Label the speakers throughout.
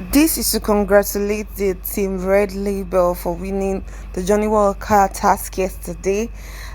Speaker 1: This is to congratulate the team Red Label for winning the Johnny Walker task yesterday.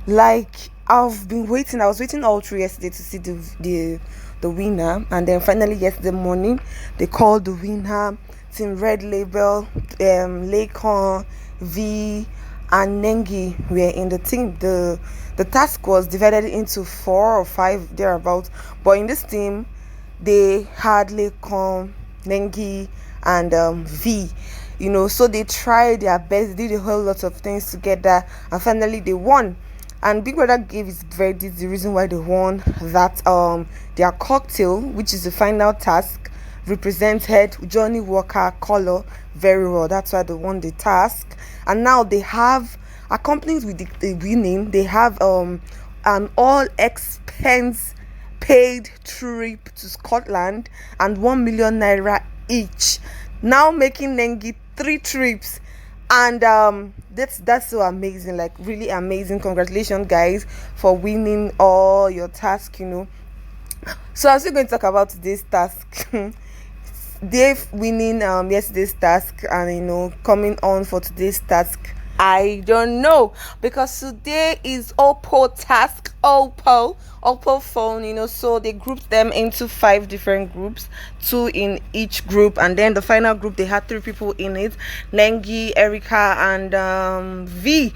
Speaker 1: Like I've been waiting, I was waiting all through yesterday to see the winner, and then finally yesterday morning they called the winner. Team Red Label, Laycon, V, and Nengi were in the team. The task was divided into 4 or 5 thereabouts, but in this team they had Laycon, Nengi, and V. So they tried their best, did a whole lot of things together, and finally they won. And Big Brother gave his verdict, the reason why they won, that their cocktail, which is the final task, represented Johnny Walker color very well. That's why they won the task. And now they have, accompanied with the winning, they have an all expense paid trip to Scotland and 1 million naira each, now making Nengi 3 trips. And that's so amazing, like really amazing. Congratulations guys for winning all your tasks. So I'm still going to talk about today's task. Dave winning yesterday's task, and coming on for today's task, I don't know, because today is Oppo task. Oppo phone. So they grouped them into 5 different groups, 2 in each group, and then the final group, they had 3 people in it: Nengi, Erica, and V.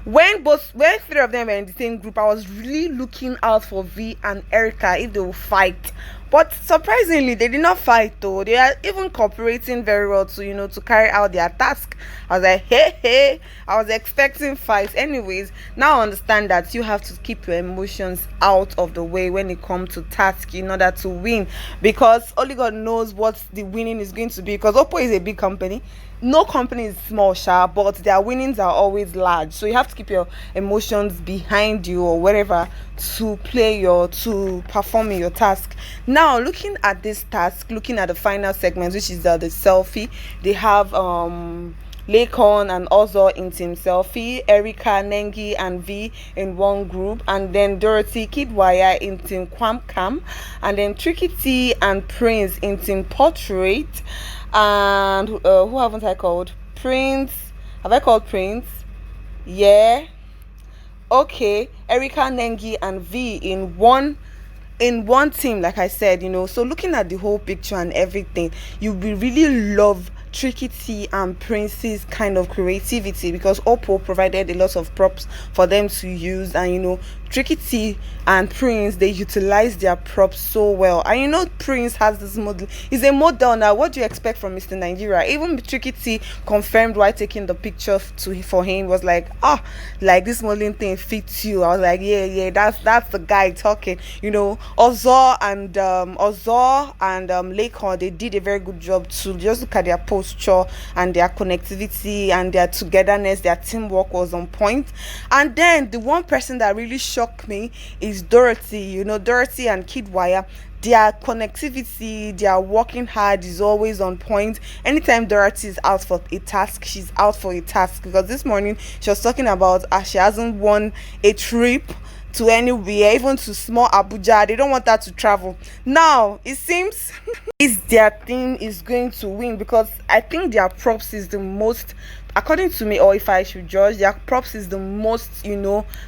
Speaker 1: When 3 of them were in the same group, I was really looking out for V and Erica if they will fight. But surprisingly, they did not fight though. They are even cooperating very well to carry out their task. I was like, hey, I was expecting fights. Anyways, now I understand that you have to keep your emotions out of the way when it comes to task in order to win, because only God knows what the winning is going to be. Because Oppo is a big company. No company is small, but their winnings are always large. So you have to keep your emotions behind you or whatever to perform your task. Now, looking at this task, looking at the final segment, which is the selfie, they have Laycon and also in team selfie, Erica, Nengi, and V in one group, and then Dorothy, kiddwaya in team cam, and then Triky and Prince in team portrait. And who haven't I called? Prince. Have I called Prince? Yeah. Okay. Erica, Nengi, and V in one team, like I said. So looking at the whole picture and everything, you will really love Tricky and Prince's kind of creativity, because Oppo provided a lot of props for them to use, and Tricky and Prince, they utilize their props so well. And Prince has this model, he's a model now. What do you expect from Mr. Nigeria? Even Tricky confirmed while taking the picture for him, was like, like this modeling thing fits you. I was like, yeah, that's the guy talking. Ozor and Laycon, they did a very good job to just look at their posture and their connectivity and their togetherness. Their teamwork was on point. And then the one person that really shocked me is Dorothy. Dorothy and Kiddwaya, their connectivity, their working hard is always on point. Anytime Dorothy is out for a task, she's out for a task. Because this morning she was talking about she hasn't won a trip to anywhere, even to small Abuja. They don't want her to travel. Now it seems is their team is going to win, because I think their props is the most, according to me, or if I should judge, their props is the most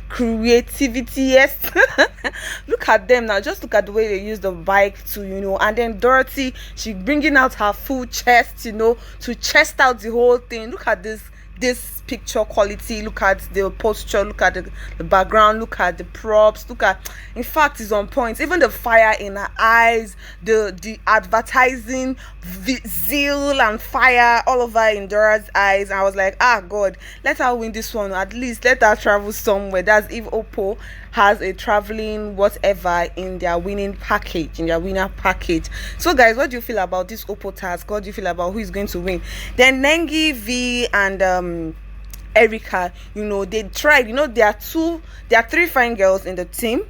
Speaker 1: creativity. Yes. Look at them now, just look at the way they use the bike to and then Dorothy, she bringing out her full chest to chest out the whole thing. Look at this picture quality, look at the posture, look at the background, look at the props, in fact, it's on point. Even the fire in her eyes, the advertising, the zeal and fire all over in Dora's eyes. And I was like, God, let her win this one. At least let her travel somewhere. That's if Oppo has a traveling whatever in their winning package, in their winner package. So guys, what do you feel about this Oppo task? What do you feel about who is going to win? Then Nengi, V, and Erica, they tried. There are 3 fine girls in the team.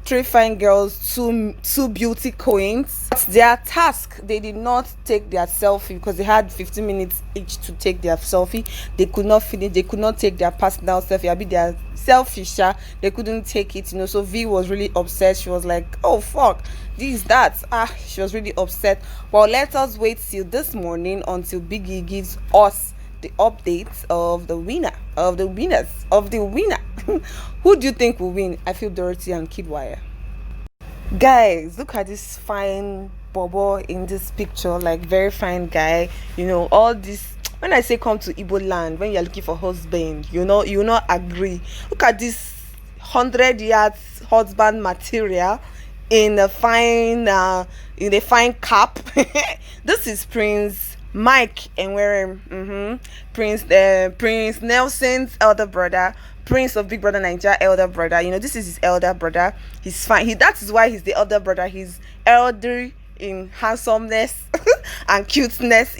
Speaker 1: three fine girls, two beauty queens. But their task, they did not take their selfie because they had 15 minutes each to take their selfie. They could not finish, they could not take their personal selfie. I mean their selfie, they couldn't take it, so V was really upset. She was like, oh fuck, this, that, she was really upset. Well, let us wait till this morning until Biggie gives us the updates of the winner, of the winners, of the winner. Who do you think will win? I feel Dorothy and Kiddwaya. Guys, look at this fine bobo in this picture, like very fine guy. All this, when I say come to Igbo land, when you're looking for husband, you not agree. Look at this 100 yards husband material in a fine cap. This is Prince Mike and wearing Prince Nelson's elder brother, Prince of Big Brother Naija elder brother. This is his elder brother. He's fine. That is why he's the elder brother. He's elder in handsomeness and cuteness,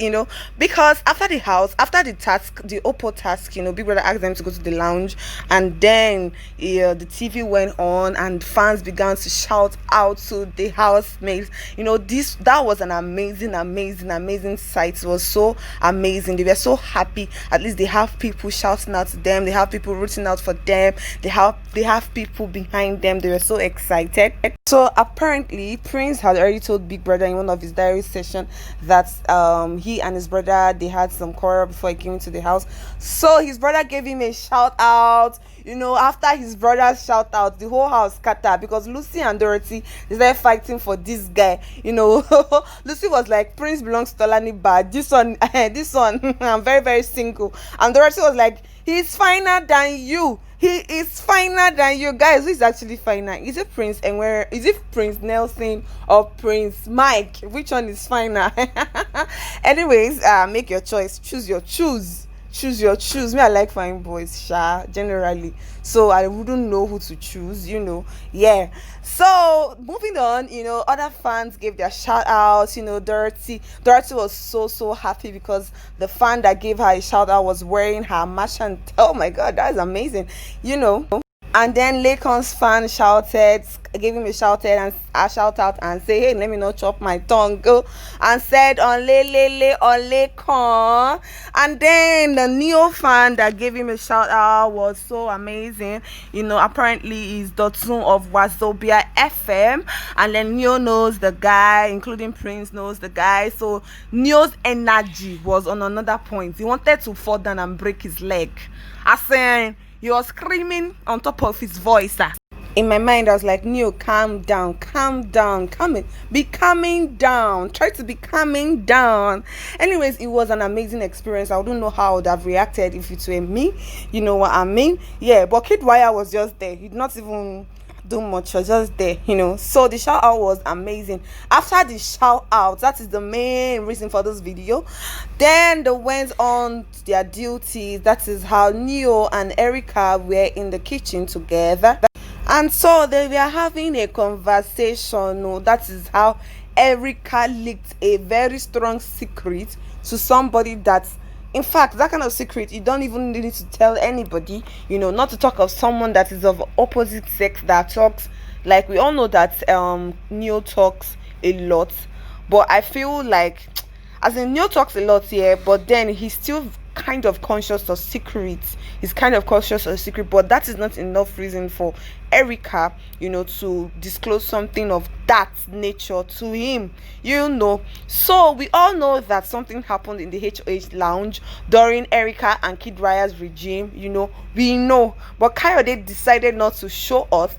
Speaker 1: because after the task, the Oppo task, Big Brother asked them to go to the lounge, and then the TV went on and fans began to shout out to the housemates. That was an amazing sight. It was so amazing. They were so happy. At least they have people shouting out to them, they have people rooting out for them, they have people behind them. They were so excited. So apparently Prince had already told Big Brother in one of his diary session that he and his brother, they had some quarrel before he came into the house. So his brother gave him a shout out. After his brother's shout out, the whole house scattered because Lucy and Dorothy, they started fighting for this guy. Lucy was like, Prince belongs to Tolani, but this one I'm very, very single. And Dorothy was like, he's finer than you. He is finer than you. Guys, who is actually finer? Is it Prince and where is it Prince Nelson or Prince Mike? Which one is finer? Anyways, make your choice. Choose your Me, I like fine boys, generally. So I wouldn't know who to choose, Yeah. So moving on, other fans gave their shout outs. Dorothy was so happy because the fan that gave her a shout out was wearing her merchant. Oh my god, that's amazing. And then Laycon's fan gave him a shout out and say, hey, let me not chop my tongue, go, and said on Laycon. And then the Neo fan that gave him a shout out was so amazing. Apparently he's Dotun of Wazobia FM, and then Neo knows the guy, including Prince knows the guy. So Neo's energy was on another point. He wanted to fall down and break his leg. He was screaming on top of his voice. In my mind, I was like, Neo, calm down, calming down. Try to be calming down. Anyways, it was an amazing experience. I wouldn't know how I would have reacted if it were me. You know what I mean? Yeah, but Kiddwaya was just there. He did not even do much, was just there, So the shout out was amazing. After the shout out, that is the main reason for this video, then they went on to their duties. That is how Neo and Erica were in the kitchen together, and so they were having a conversation. That is how Erica leaked a very strong secret to somebody that, in fact, that kind of secret you don't even need to tell anybody, not to talk of someone that is of opposite sex that talks, like we all know that Neo talks a lot, but I feel like, as in, Neo talks a lot here, but then he's still kind of conscious of secrets. But that is not enough reason for Erica, to disclose something of that nature to him, So we all know that something happened in the HOH lounge during Erica and Kiddwaya's regime, we know, but Kayode decided not to show us.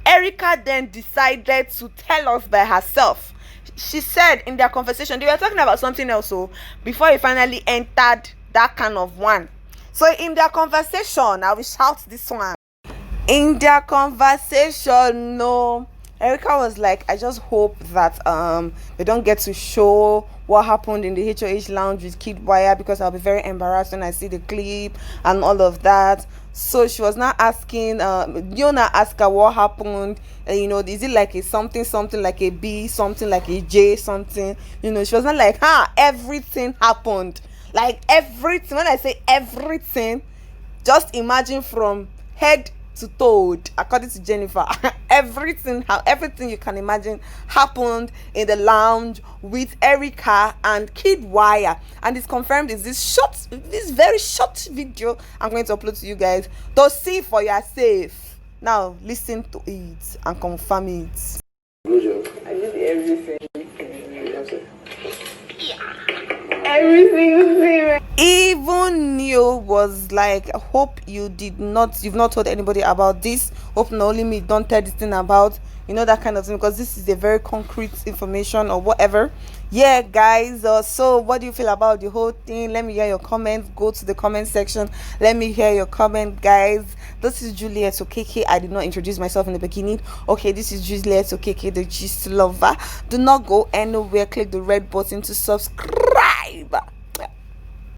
Speaker 1: Erica then decided to tell us by herself. She said in their conversation, they were talking about something else, so before he finally entered that kind of one. So in their conversation, I will shout this one. In their conversation, no, Erica was like, I just hope that they don't get to show what happened in the HOH lounge with Kiddwaya, because I'll be very embarrassed when I see the clip and all of that. So she was not asking, Yona asked her what happened, is it like a something like a B, something like a J, something, she was not like, everything happened, like everything. When I say everything, just imagine from head to toad, according to Jennifer. Everything you can imagine happened in the lounge with Erica and Kiddwaya, and it's confirmed is this very short video I'm going to upload to you guys to see for yourself. Now listen to it and confirm it.
Speaker 2: Good job.
Speaker 3: I did everything. Everything.
Speaker 1: Even Neo was like, I hope you've not told anybody about this. Hope not only me don't tell this thing about, that kind of thing, because this is a very concrete information or whatever. Yeah, guys, so what do you feel about the whole thing? Let me hear your comments. Go to the comment section, let me hear your comment, guys. This is Juliet Okeke. I did not introduce myself in the beginning. Okay, this is Juliet Okeke, the gist lover. Do not go anywhere. Click the red button to subscribe